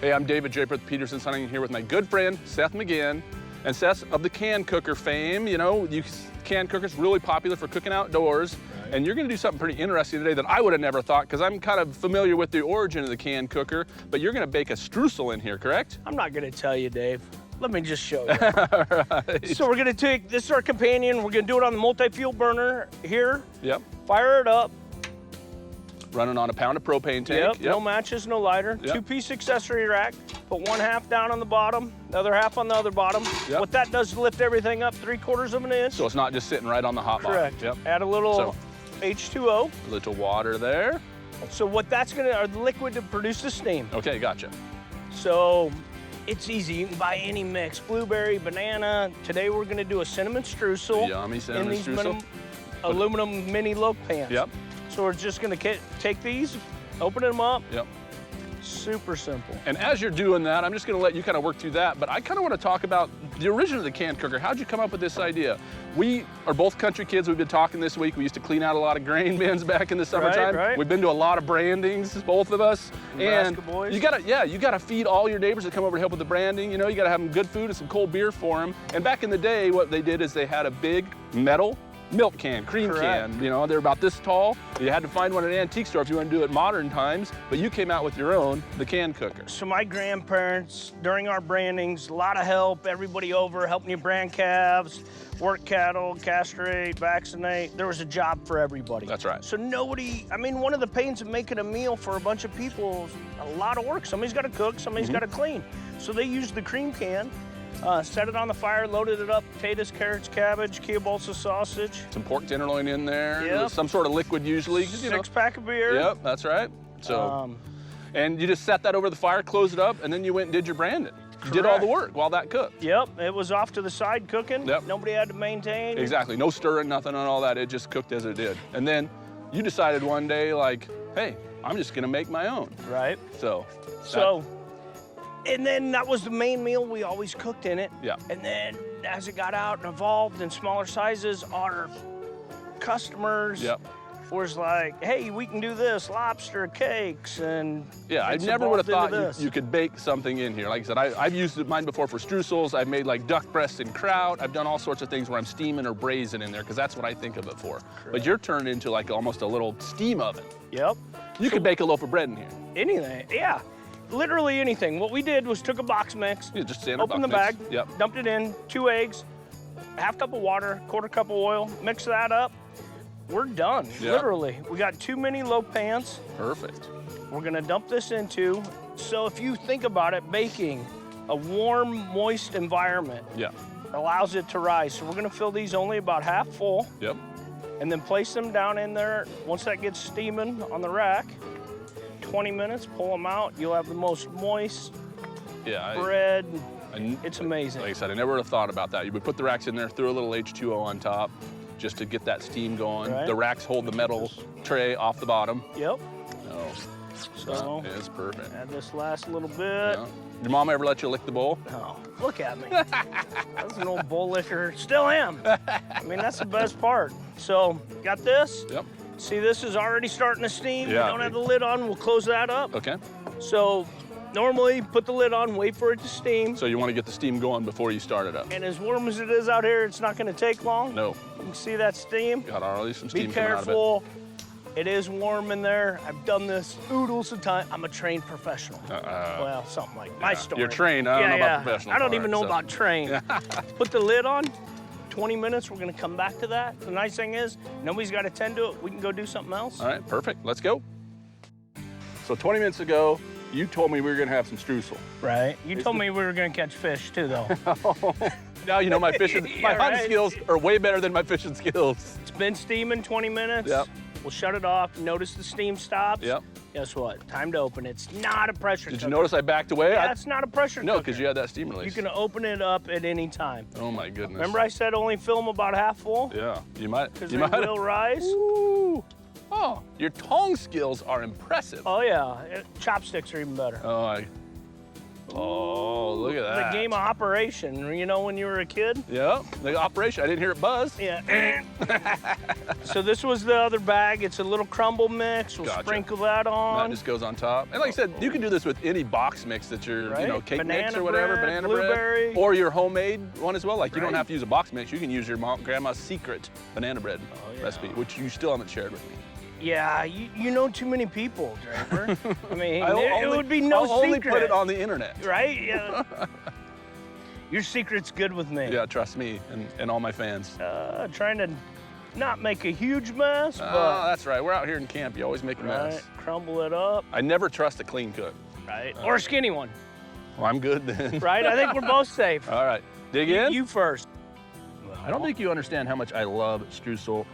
Hey, I'm David Draper with Peterson Hunting here with my good friend, Seth McGinn. And Seth of the CanCooker fame, you know, CanCooker's really popular for cooking outdoors. Right. And you're gonna do something pretty interesting today that I would have never thought, because I'm kind of familiar with the origin of the CanCooker, but you're gonna bake a streusel in here, correct? I'm not gonna tell you, Dave. Let me just show you. Right. So we're gonna take, this is our companion, we're gonna do it on the multi-fuel burner here. Yep. Fire it up. Running on a pound of propane tank. Yep, no matches, no lighter. Yep. 2-piece accessory rack. Put one half down on the bottom, the other half on the other bottom. Yep. What that does is lift everything up 3/4 of an inch. So it's not just sitting right on the hot Correct. bottom. Yep. Add a little H2O. A little water there. So what that's gonna, are the liquid to produce the steam. Okay, gotcha. So it's easy, you can buy any mix, blueberry, banana. Today we're gonna do a cinnamon streusel. Yummy cinnamon in these streusel. Aluminum mini loaf pans. Yep. So we're just gonna take these, open them up. Yep. Super simple. And as you're doing that, I'm just gonna let you kind of work through that, but I kind of want to talk about the origin of the CanCooker. How'd you come up with this idea? We are both country kids. We've been talking this week. We used to clean out a lot of grain bins back in the summertime. Right. We've been to a lot of brandings, both of us. And boys. you gotta feed all your neighbors that come over to help with the branding. You know, you gotta have them good food and some cold beer for them. And back in the day, what they did is they had a big metal milk can, cream can, you know, they're about this tall. You had to find one at an antique store if you want to do it modern times, but you came out with your own, the CanCooker. So my grandparents, during our brandings, a lot of help, everybody over, helping you brand calves, work cattle, castrate, vaccinate. There was a job for everybody. That's right. So nobody, I mean, one of the pains of making a meal for a bunch of people is a lot of work. Somebody's got to cook, somebody's got to clean. So they used the cream can, set it on the fire, loaded it up, potatoes, carrots, cabbage, kielbasa sausage. Some pork tenderloin in there, Yep. some sort of liquid usually. Six-pack of beer. Yep, that's right. So, and you just set that over the fire, closed it up, and then you went and did your branding. You did all the work while that cooked. Yep, it was off to the side cooking. Yep. Nobody had to maintain. Exactly, no stirring, nothing and all that. It just cooked as it did. And then you decided one day, like, hey, I'm just gonna make my own. Right. So. And then that was the main meal we always cooked in it. Yeah. And then as it got out and evolved in smaller sizes, our customers was like, hey, we can do this, lobster cakes and yeah, I never would have thought you could bake something in here. Like I said, I've used mine before for streusels. I've made like duck breast and kraut. I've done all sorts of things where I'm steaming or braising in there because that's what I think of it for. Correct. But you're turned into like almost a little steam oven. Yep. You could bake a loaf of bread in here. Anything, yeah. Literally anything. What we did was took a box mix, just opened the bag, dumped it in, 2 eggs, half cup of water, 1/4 cup of oil, mix that up. We're done, literally. We got 2 mini loaf pans. Perfect. We're gonna dump this into, so if you think about it, baking, a warm, moist environment allows it to rise. So we're gonna fill these only about half full. Yep. And then place them down in there. Once that gets steaming on the rack, 20 minutes, pull them out. You'll have the most moist bread. It's amazing. Like I said, I never would have thought about that. You would put the racks in there, throw a little H2O on top just to get that steam going. Right. The racks hold the metal tray off the bottom. Yep. Oh, so that is perfect. Add this last little bit. Yeah. Your mom ever let you lick the bowl? Oh, look at me. I was an old bowl licker. Still am. I mean, that's the best part. So, got this? Yep. See, this is already starting to steam. Yeah. We don't have the lid on. We'll close that up. Okay. So, normally, put the lid on, wait for it to steam. So you want to get the steam going before you start it up. And as warm as it is out here, it's not going to take long. No. You can see that steam. Got already some steam Be coming out of it. careful. It is warm in there. I've done this oodles of time. I'm a trained professional. Well, something like my story. You're trained. I don't know about professional. I don't even know about trained. Put the lid on. 20 minutes, we're gonna come back to that. The nice thing is, nobody's gotta tend to it. We can go do something else. All right, perfect, let's go. So 20 minutes ago, you told me we were gonna have some streusel. Right, you told me we were gonna catch fish too, though. Now you know my fishing, my hunting skills are way better than my fishing skills. It's been steaming 20 minutes. Yep. We'll shut it off. Notice the steam stops. Yep. Guess what? Time to open. It's not a pressure cooker. Did you notice I backed away? Yeah, it's not a pressure cooker. No, because you had that steam release. You can open it up at any time. Oh my goodness. Remember I said only fill them about half full? Yeah, you might. Because they will rise. Ooh. Oh, your tong skills are impressive. Oh yeah, chopsticks are even better. Oh, Oh, look at that. The game of Operation, you know, when you were a kid? Yeah, the operation. I didn't hear it buzz. Yeah. So this was the other bag. It's a little crumble mix. We'll Gotcha. sprinkle that on. That just goes on top. And like I said, you can do this with any box mix that you're, Right. you know, cake Banana mix or whatever, bread, banana blueberry. bread, or your homemade one as well. Like you don't Right. have to use a box mix. You can use your grandma's secret banana bread yeah. recipe, which you still haven't shared with me. Yeah, you know too many people, Draper. I mean, I'll it would be no I'll secret. only put it on the internet. Right? Yeah. Your secret's good with me. Yeah, trust me and all my fans. Trying to not make a huge mess, Oh, but that's right. We're out here in camp. You always make a mess. right, crumble it up. I never trust a clean cook. Right. Or a skinny one. Well, I'm good then. Right? I think we're both safe. All right. Dig in. You first. I don't think you understand how much I love streusel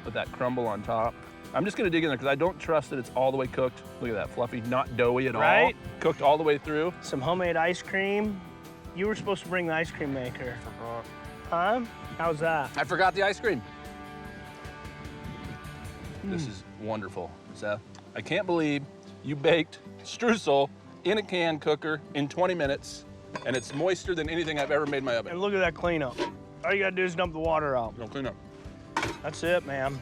with that crumble on top. I'm just gonna dig in there because I don't trust that it's all the way cooked. Look at that, fluffy, not doughy at all. Right. Cooked all the way through. Some homemade ice cream. You were supposed to bring the ice cream maker. Huh? How's that? I forgot the ice cream. This is wonderful, Seth. I can't believe you baked streusel in a can cooker in 20 minutes, and it's moister than anything I've ever made in my oven. And look at that cleanup. All you gotta do is dump the water out. Don't clean up. That's it, man.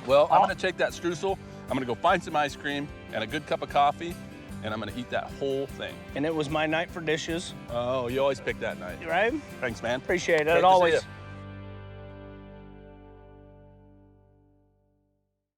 Well, I'm gonna take that streusel, I'm gonna go find some ice cream and a good cup of coffee, and I'm gonna eat that whole thing. And it was my night for dishes, Oh, you always pick that night. right? Thanks, man. Appreciate it, Great to see always. ya.